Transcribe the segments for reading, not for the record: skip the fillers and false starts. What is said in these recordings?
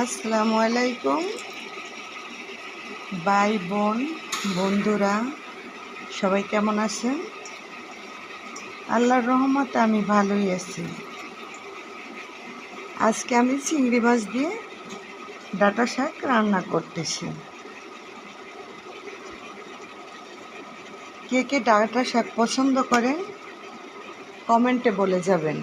আসসালামু আলাইকুম ভাই বোন বন্ধুরা, সবাই কেমন আছেন? আল্লাহর রহমতে আমি ভালোই আছি। আজকে আমি চিংড়ি মাছ দিয়ে ডাঁটা শাক রান্না করতেছি। কে কে ডাঁটা শাক পছন্দ করেন কমেন্টে বলে যাবেন।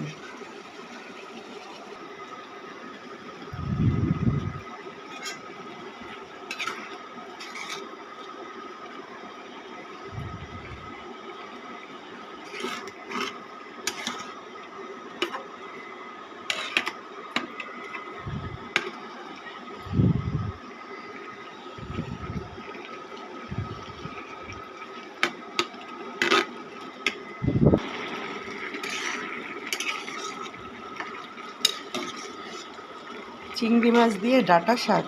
চিংড়ি মাছ দিয়ে ডাঁটা শাক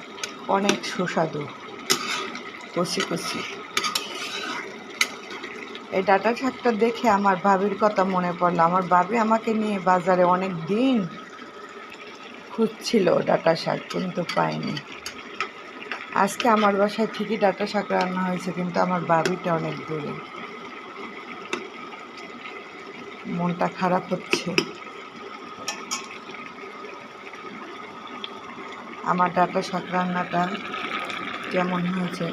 অনেক সুস্বাদু, কচি কচি। এই ডাঁটা শাকটা দেখে আমার ভাবির কথা মনে পড়লো। আমার ভাবি আমাকে নিয়ে বাজারে অনেক দিন খুঁজছিল ডাঁটা শাক, কিন্তু পাইনি। আজকে আমার বাসায় ঠিকই ডাঁটা শাক রান্না হয়েছে, কিন্তু আমার ভাবিটা অনেক দূরে। মনটা খারাপ হচ্ছে। আমার ডাঁটা শাক রান্নাটা কেমন হয়েছে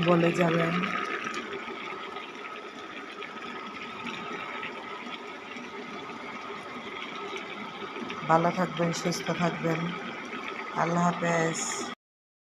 বলে যাবেন। ভালো থাকবেন, সুস্থ থাকবেন। আল্লাহ হাফেজ।